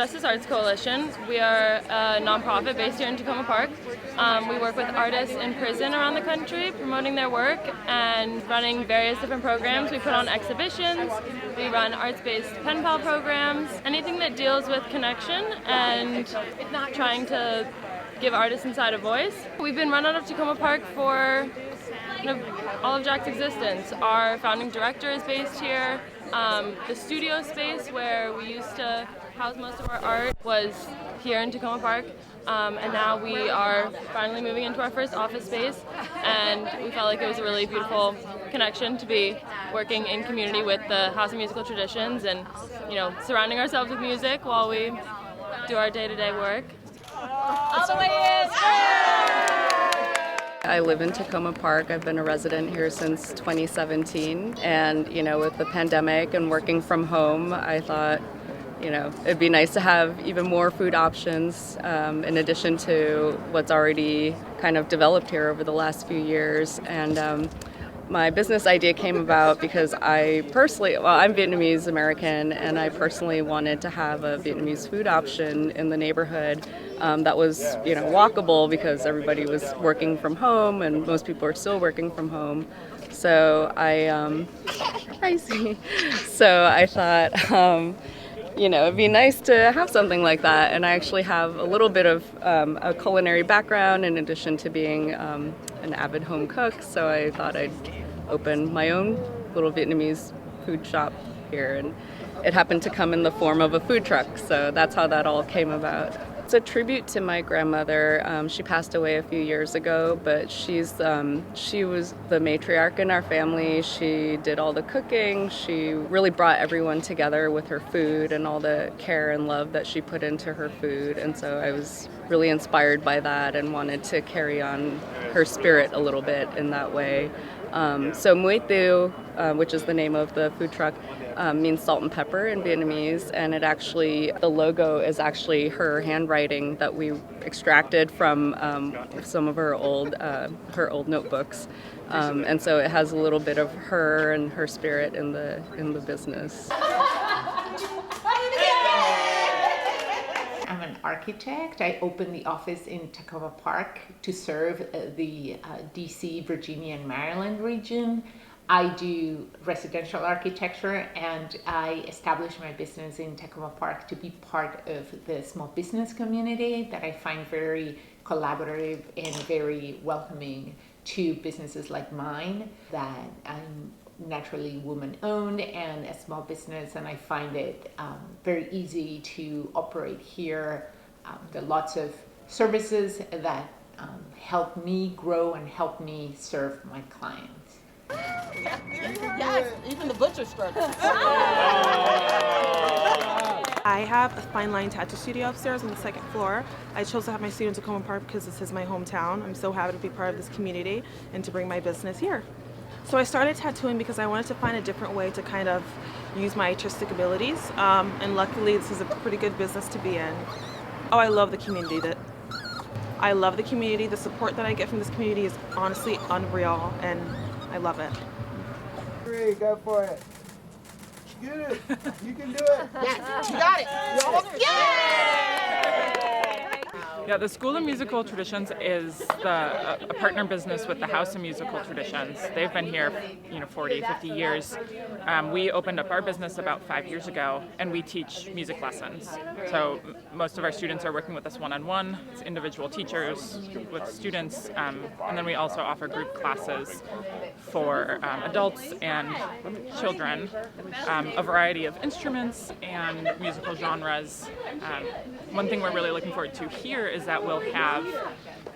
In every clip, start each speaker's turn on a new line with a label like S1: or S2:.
S1: Justice Arts Coalition. We are a nonprofit based here in Takoma Park. We work with artists in prison around the country, promoting their work and running various different programs. We put on exhibitions, we run arts-based pen pal programs, anything that deals with connection and trying to give artists inside a voice. We've been run out of Takoma Park for all of Jack's existence. Our founding director is based here. The studio space where we used to house most of our art was here in Takoma Park, and now we are finally moving into our first office space, and we felt like it was a really beautiful connection to be working in community with the House of Musical Traditions and, surrounding ourselves with music while we do our day-to-day work.
S2: All the way in!
S3: I live in Takoma Park. I've been a resident here since 2017, and with the pandemic and working from home, I thought it'd be nice to have even more food options in addition to what's already kind of developed here over the last few years. And my business idea came about because I'm Vietnamese American, and I personally wanted to have a Vietnamese food option in the neighborhood that was, walkable because everybody was working from home and most people are still working from home. So I thought, it'd be nice to have something like that. And I actually have a little bit of a culinary background in addition to being an avid home cook. So I thought I'd open my own little Vietnamese food shop here. And it happened to come in the form of a food truck. So that's how that all came about. It's a tribute to my grandmother. She passed away a few years ago, but she was the matriarch in our family. She did all the cooking. She really brought everyone together with her food and all the care and love that she put into her food. And so I was really inspired by that and wanted to carry on her spirit a little bit in that way. So Mui Thieu, which is the name of the food truck, means salt and pepper in Vietnamese, and the logo is actually her handwriting that we extracted from some of her old notebooks, and so it has a little bit of her and her spirit in the business.
S4: I'm an architect. I opened the office in Takoma Park to serve the DC, Virginia, and Maryland region. I do residential architecture, and I established my business in Takoma Park to be part of the small business community that I find very collaborative and very welcoming to businesses like mine, that I'm naturally woman-owned and a small business, and I find it very easy to operate here. There are lots of services that help me grow and help me serve my clients.
S2: Yes, even the butcher scrub.
S5: I have a fine line tattoo studio upstairs on the second floor. I chose to have my studio in Takoma Park because this is my hometown. I'm so happy to be part of this community and to bring my business here. So I started tattooing because I wanted to find a different way to kind of use my artistic abilities, and luckily this is a pretty good business to be in. Oh, I love the community. The support that I get from this community is honestly unreal, and I love it.
S6: 3, go for it. Get it. You can do it.
S2: Yes, you got it.
S7: Yeah, the School of Musical Traditions is a partner business with the House of Musical Traditions. They've been here, 40, 50 years. We opened up our business about 5 years ago, and we teach music lessons. So most of our students are working with us one-on-one. It's individual teachers with students, and then we also offer group classes for adults and children, a variety of instruments and musical genres. One thing we're really looking forward to here is that we'll have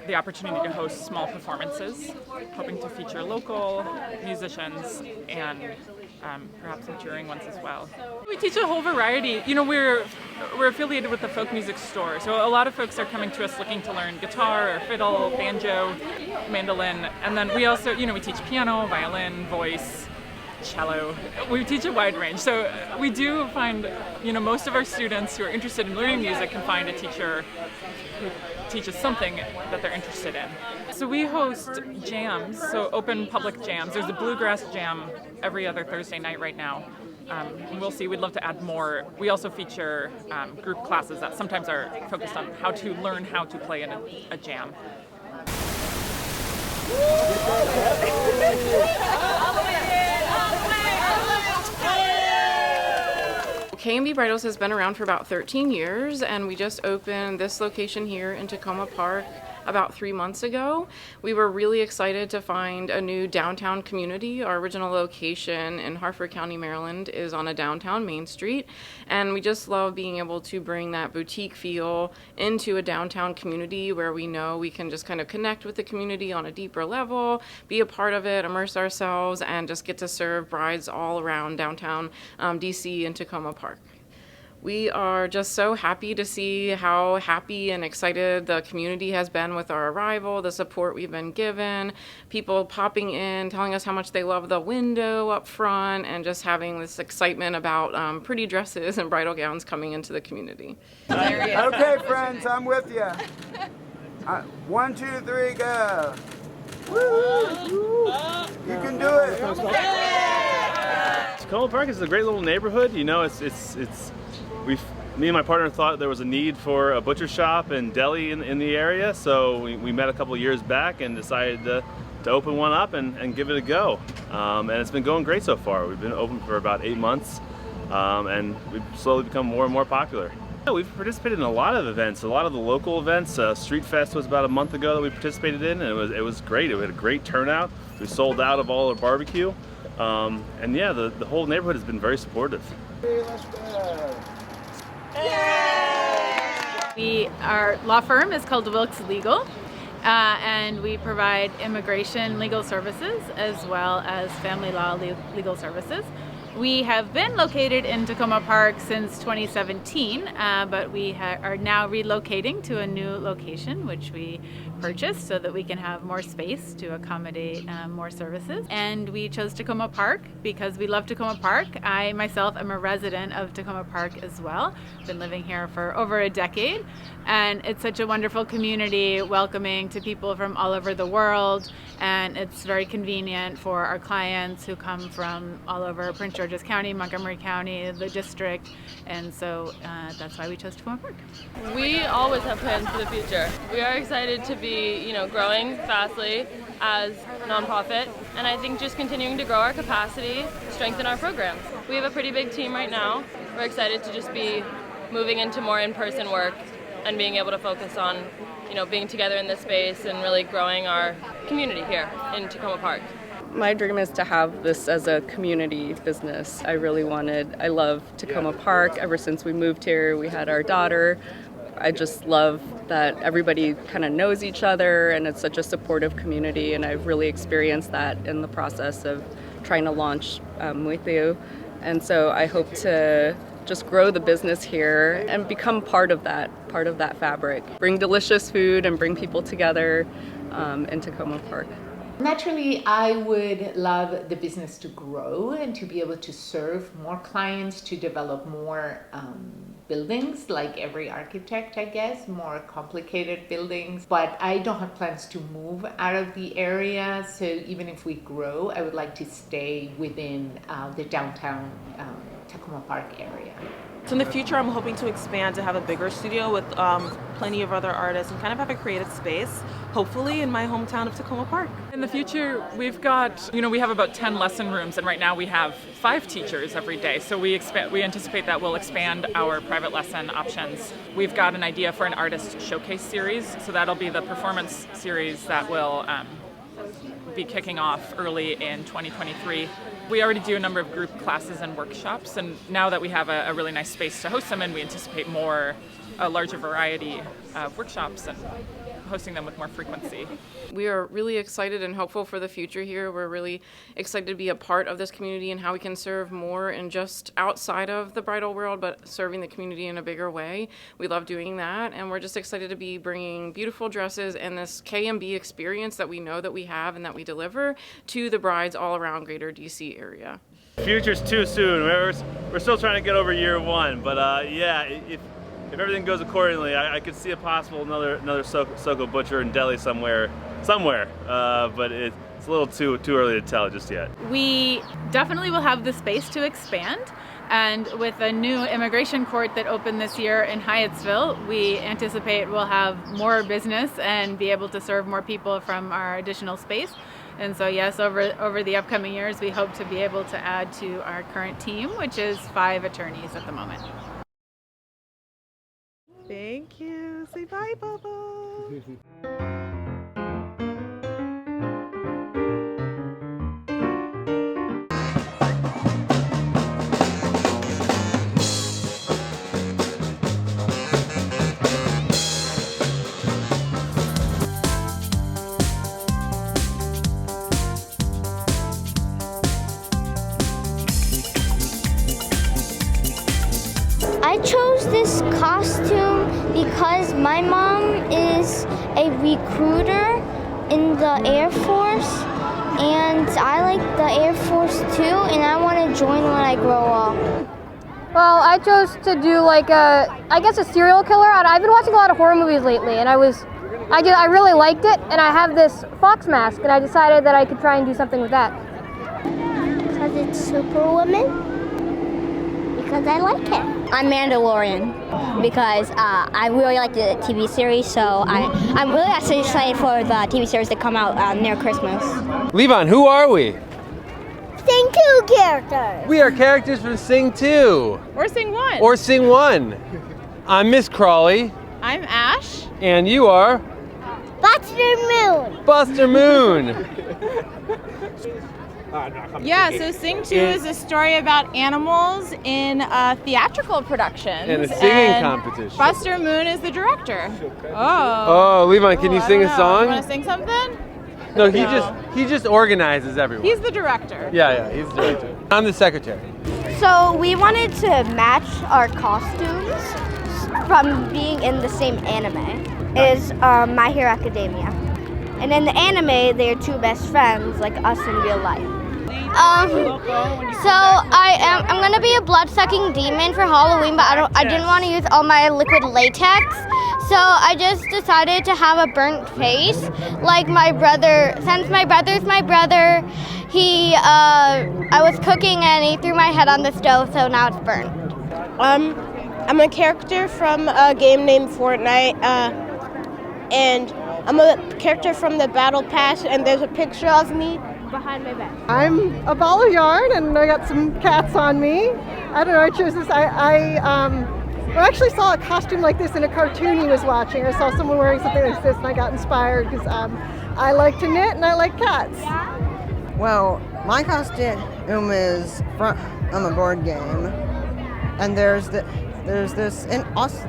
S7: the opportunity to host small performances, hoping to feature local musicians and perhaps some touring ones as well. We teach a whole variety. We're affiliated with the folk music store, so a lot of folks are coming to us looking to learn guitar or fiddle, banjo, mandolin, and then we also, we teach piano, violin, voice, cello. We teach a wide range, so we do find, most of our students who are interested in learning music can find a teacher who teaches something that they're interested in. So we host jams, so open public jams. There's a bluegrass jam every other Thursday night right now. We'll see. We'd love to add more. We also feature group classes that sometimes are focused on how to learn how to play in a jam.
S3: K&B Bridals has been around for about 13 years, and we just opened this location here in Takoma Park about 3 months ago. We were really excited to find a new downtown community. Our original location in Harford County, Maryland is on a downtown Main Street, and we just love being able to bring that boutique feel into a downtown community where we know we can just kind of connect with the community on a deeper level, be a part of it, immerse ourselves, and just get to serve brides all around downtown DC and Takoma Park. We are just so happy to see how happy and excited the community has been with our arrival, the support we've been given, people popping in, telling us how much they love the window up front, and just having this excitement about pretty dresses and bridal gowns coming into the community.
S6: Okay, friends, I'm with you. 1, 2, 3, go. Woo! You can do it.
S8: Takoma Park is a great little neighborhood. You know, me and my partner thought there was a need for a butcher shop and deli in the area, so we met a couple years back and decided to open one up and give it a go. And it's been going great so far. We've been open for about 8 months, and we've slowly become more and more popular. Yeah, we've participated in a lot of events, a lot of the local events. Street Fest was about a month ago that we participated in, and it was great. It had a great turnout. We sold out of all our barbecue, and yeah, the whole neighborhood has been very supportive.
S6: Hey, let's go.
S9: Our law firm is called Wilkes Legal, and we provide immigration legal services as well as family law legal services. We have been located in Takoma Park since 2017, but we are now relocating to a new location, which we purchased so that we can have more space to accommodate more services. And we chose Takoma Park because we love Takoma Park. I myself am a resident of Takoma Park as well. Been living here for over a decade, and it's such a wonderful community, welcoming to people from all over the world, and it's very convenient for our clients who come from all over Prince George's County, Montgomery County, the district, and so that's why we chose Takoma Park.
S1: We always have plans for the future. We are excited to be, growing fastly as a nonprofit, and I think just continuing to grow our capacity, strengthen our programs. We have a pretty big team right now. We're excited to just be moving into more in-person work and being able to focus on, being together in this space and really growing our community here in Takoma Park.
S3: My dream is to have this as a community business. I love Takoma Park. Ever since we moved here, we had our daughter. I just love that everybody kind of knows each other, and it's such a supportive community, and I've really experienced that in the process of trying to launch with you. And so I hope to just grow the business here and become part of that fabric. Bring delicious food and bring people together in Takoma Park.
S4: Naturally, I would love the business to grow and to be able to serve more clients, to develop more buildings, like every architect, I guess, more complicated buildings. But I don't have plans to move out of the area, so even if we grow, I would like to stay within the downtown Takoma Park area.
S5: So in the future, I'm hoping to expand to have a bigger studio with plenty of other artists and kind of have a creative space, hopefully in my hometown of Takoma Park.
S7: In the future, we've got, we have about 10 lesson rooms, and right now we have 5 teachers every day. So we anticipate that we'll expand our private lesson options. We've got an idea for an artist showcase series, so that'll be the performance series that will be kicking off early in 2023. We already do a number of group classes and workshops, and now that we have a really nice space to host them in, we anticipate a larger variety of workshops and hosting them with more frequency.
S3: We are really excited and hopeful for the future here. We're really excited to be a part of this community and how we can serve more and just outside of the bridal world, but serving the community in a bigger way. We love doing that, and we're just excited to be bringing beautiful dresses and this K&B experience that we know that we have and that we deliver to the brides all around greater DC area.
S8: Future's too soon. We're still trying to get over year 1, but yeah, if if everything goes accordingly, I could see a possible another Soko Butcher and deli somewhere, but it's a little too early to tell just yet.
S9: We definitely will have the space to expand, and with a new immigration court that opened this year in Hyattsville, we anticipate we'll have more business and be able to serve more people from our additional space. And so yes, over the upcoming years, we hope to be able to add to our current team, which is 5 attorneys at the moment.
S5: Thank you. Say bye, Bubba.
S10: I chose this costume because my mom is a recruiter in the Air Force, and I like the Air Force too, and I want to join when I grow up.
S11: Well, I chose to do like I guess a serial killer. I've been watching a lot of horror movies lately, and I really liked it, and I have this fox mask, and I decided that I could try and do something with that.
S10: Because it's Superwoman. Because I like it. I'm Mandalorian because I really like the TV series, so I'm really actually excited for the TV series to come out near Christmas.
S12: Levon, who are we?
S10: Sing 2 characters.
S12: We are characters from Sing 2.
S9: Or Sing 1.
S12: Or Sing 1. I'm Miss Crawley.
S9: I'm Ash.
S12: And you are?
S10: Buster Moon.
S12: Buster Moon.
S13: Yeah, so Sing 2 is a story about animals in theatrical productions.
S12: And a singing competition.
S13: Buster Moon is the director.
S12: Oh, Levon, can you sing a song?
S13: You want to sing something?
S12: No, he just organizes everyone.
S13: He's the director.
S12: Yeah, he's the director. I'm the secretary.
S10: So we wanted to match our costumes from being in the same anime. Is My Hero Academia. And in the anime, they're 2 best friends, like us in real life. So I'm gonna be a blood-sucking demon for Halloween, but I didn't want to use all my liquid latex, so I just decided to have a burnt face, like my brother. Since my brother's my brother, I was cooking and he threw my head on the stove, so now it's burnt.
S14: I'm a character from a game named Fortnite, and I'm a character from the Battle Pass, and there's a picture of me behind my back.
S15: I'm a ball of yarn, and I got some cats on me. I don't know, I chose this. I actually saw a costume like this in a cartoon he was watching. I saw someone wearing something like this, and I got inspired because I like to knit and I like cats.
S16: Well, my costume is from a board game, and there's this, and also,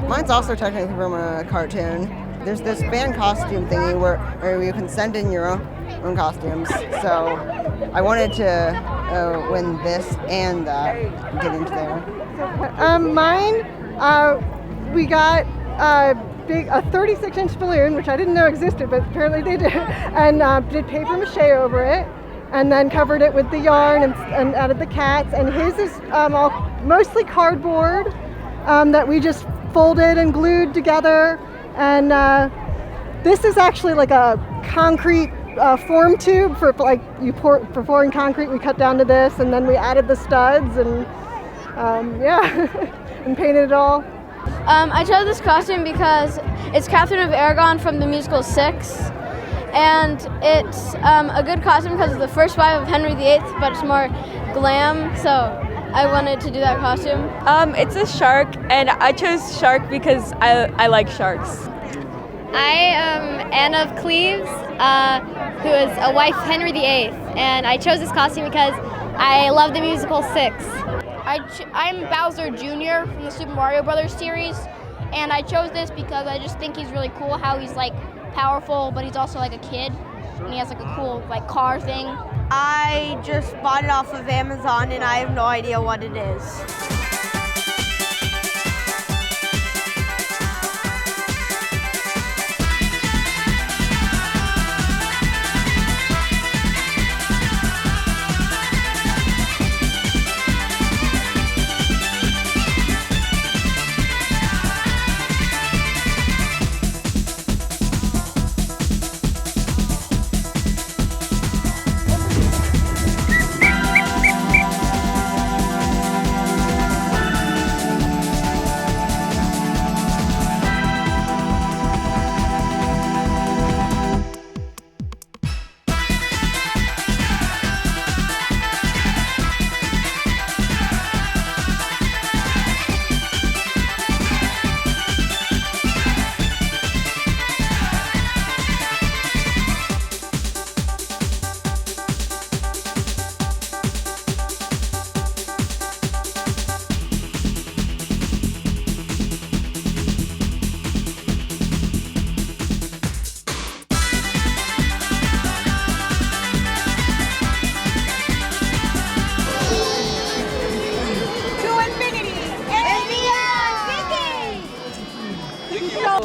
S16: mine's also technically from a cartoon. There's this fan costume thingy where you can send in your own costumes. So I wanted to win this and get into there.
S15: Mine, we got a 36-inch balloon, which I didn't know existed, but apparently they did, and did paper mache over it, and then covered it with the yarn and added the cats. And his is all mostly cardboard that we just folded and glued together. And this is actually like a concrete form tube for for pouring concrete. We cut down to this, and then we added the studs and and painted it all.
S11: I chose this costume because it's Catherine of Aragon from the musical Six, and it's a good costume because it's the first wife of Henry VIII, but it's more glam, so I wanted to do that costume.
S3: It's a shark, and I chose shark because I like sharks.
S11: I am Anne of Cleves, who is a wife of Henry VIII, and I chose this costume because I love the musical Six. I'm Bowser Jr. from the Super Mario Brothers series, and I chose this because I just think he's really cool how he's like powerful, but he's also like a kid, and he has like a cool like car thing.
S14: I just bought it off of Amazon, and I have no idea what it is.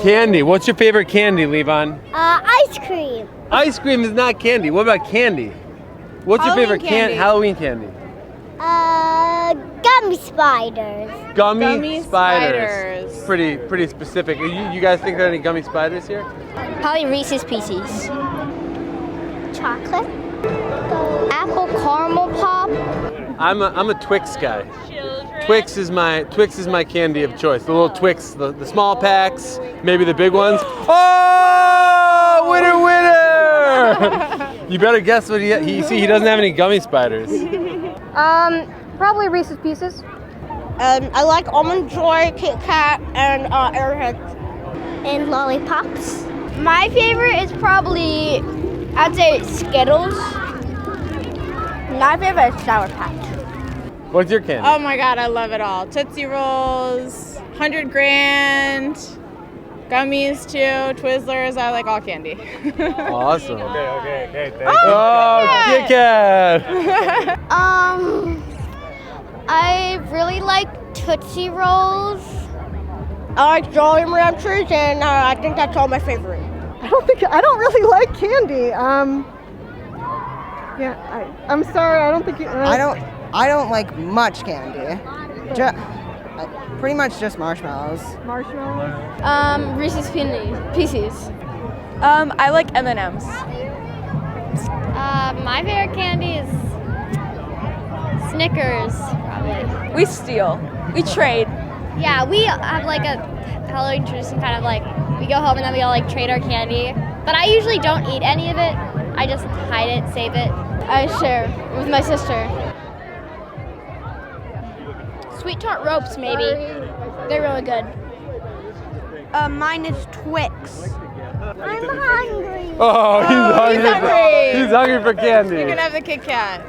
S12: Candy. What's your favorite candy, Levon?
S10: Ice cream.
S12: Ice cream is not candy. What about candy? What's your favorite Halloween candy?
S10: Gummy spiders.
S12: Gummy spiders. Pretty specific. You guys think there are any gummy spiders here?
S10: Probably Reese's Pieces. Chocolate. Apple caramel pop.
S12: I'm a Twix guy. Twix is my candy of choice. The little Twix, the small packs, maybe the big ones. Oh, winner! You better guess what he see. He doesn't have any gummy spiders.
S10: Probably Reese's Pieces.
S14: I like Almond Joy, Kit Kat, and Airheads.
S10: And lollipops. My favorite is probably, I'd say Skittles. My favorite is Sour Patch.
S12: What's your candy?
S13: Oh my God, I love it all. Tootsie Rolls, 100 Grand, gummies too, Twizzlers. I like all candy.
S12: Awesome.
S6: Okay.
S12: Oh, Kit Kat.
S10: I really like Tootsie Rolls.
S14: I like Jolly Ranchers, and I think that's all my favorite.
S15: I don't really like candy. I'm sorry. I don't think you.
S16: I don't like much candy. Pretty much just marshmallows.
S10: Marshmallows.
S11: Reese's Pieces.
S13: I like M&Ms.
S11: My favorite candy is Snickers, probably.
S13: We steal. We trade.
S11: Yeah, we have like a Halloween tradition, kind of like we go home and then we all like trade our candy. But I usually don't eat any of it. I just hide it, save it. I share with my sister. Sweet Tart Ropes, maybe. They're really good.
S10: Mine is Twix. I'm hungry.
S12: Oh, he's hungry. He's hungry for candy.
S13: You can have the Kit Kat.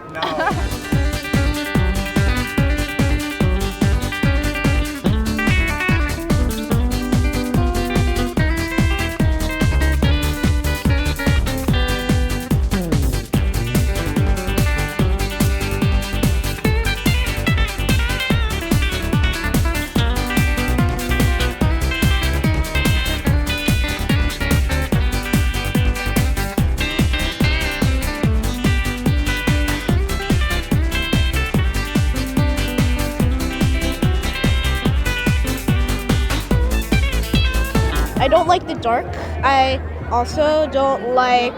S14: I don't like the dark. I also don't like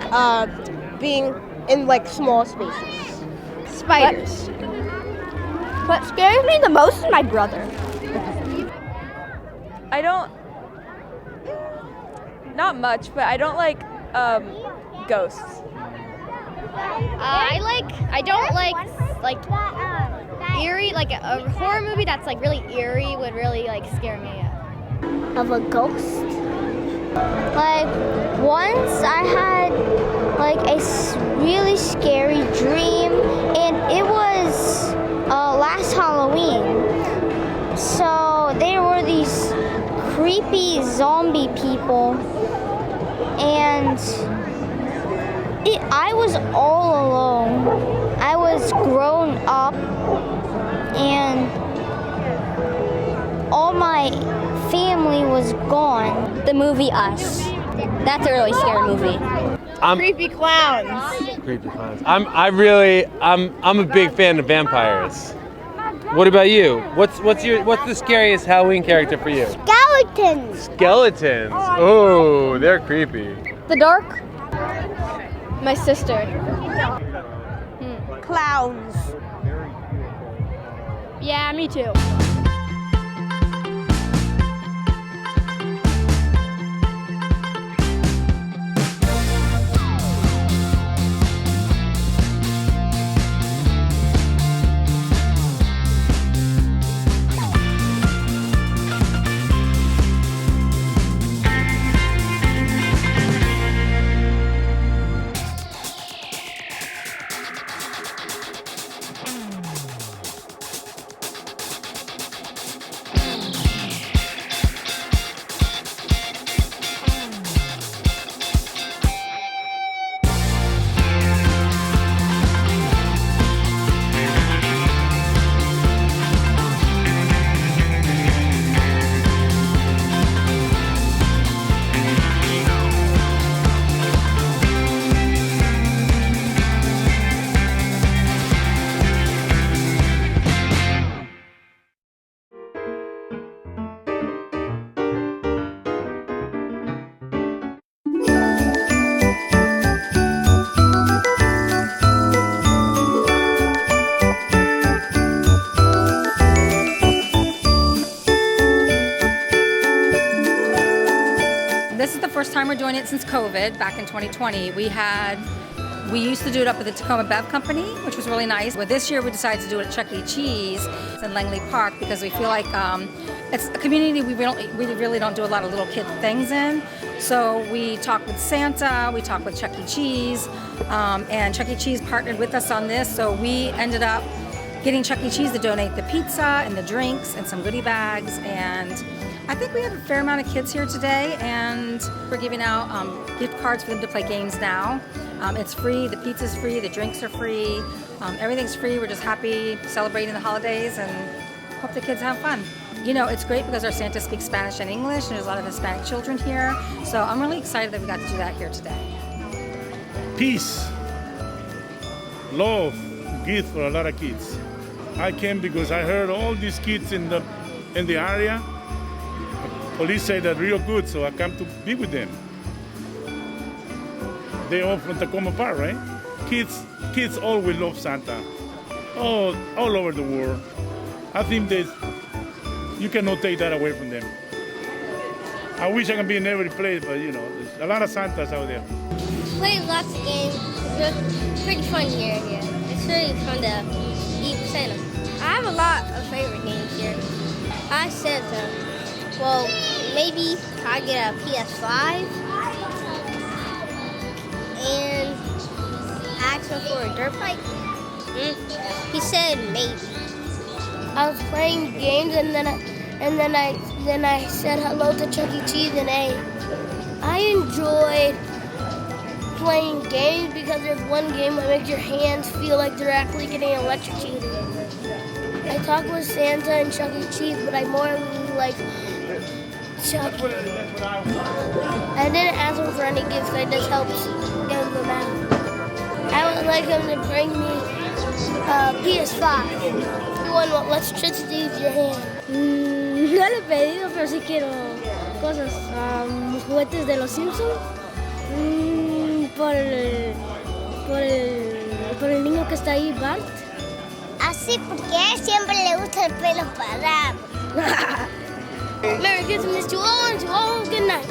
S14: being in like small spaces.
S10: Spiders. What scares me the most is my brother.
S13: I don't, not much, but I don't like ghosts.
S11: I don't like eerie, like a horror movie that's like really eerie would really like scare me.
S10: Of a ghost? Like, once I had like a really scary dream, and it was last Halloween. So there were these creepy zombie people, and I was all alone. I was grown up, and all my family was gone. The movie Us. That's a really scary movie.
S13: Creepy clowns.
S12: Creepy clowns. I'm a big fan of vampires. What about you? What's the scariest Halloween character for you?
S10: Skeletons.
S12: Skeletons. Oh, they're creepy.
S11: The Dark. My sister.
S10: Clowns.
S11: Yeah, me too.
S17: time we're doing it since COVID, back in 2020. We used to do it up at the Takoma Bev Company, which was really nice. But this year we decided to do it at Chuck E. Cheese in Langley Park because we feel like it's a community we really don't do a lot of little kid things in. So we talked with Santa, we talked with Chuck E. Cheese, and Chuck E. Cheese partnered with us on this. So we ended up getting Chuck E. Cheese to donate the pizza and the drinks and some goodie bags. And I think we have a fair amount of kids here today, and we're giving out gift cards for them to play games now. It's free, the pizza's free, the drinks are free, everything's free. We're just happy celebrating the holidays and hope the kids have fun. You know, it's great because our Santa speaks Spanish and English, and there's a lot of Hispanic children here. So I'm really excited that we got to do that here today.
S18: Peace, love, gift for a lot of kids. I came because I heard all these kids in the area. Police say they're real good, so I come to be with them. They all from Takoma Park, right? Kids always love Santa, all over the world. I think you cannot take that away from them. I wish I can be in every place, but you know, there's a lot of Santas out there.
S19: Played lots of games. It's pretty fun here. It's really fun to eat Santa. I have a lot of favorite games here. I Santa. Well, maybe I get a PS5 and ask him for a dirt bike. He said maybe. I was playing games and then I said hello to Chuck E. Cheese and I enjoyed playing games because there's one game that makes your hands feel like they're actually getting electrocuted. I talked with Santa and Chuck E. Cheese, but I more like Chuck. I didn't ask him for any gifts. I just helped get them out. I would like him to bring me PS5. Let's just use your hand. No le he pedido, pero sí quiero cosas. Juguetes de los Simpsons. Por el niño que está ahí, Bart. Así porque a él siempre le gusta el pelo parado. Merry Christmas to all and to all. Good night.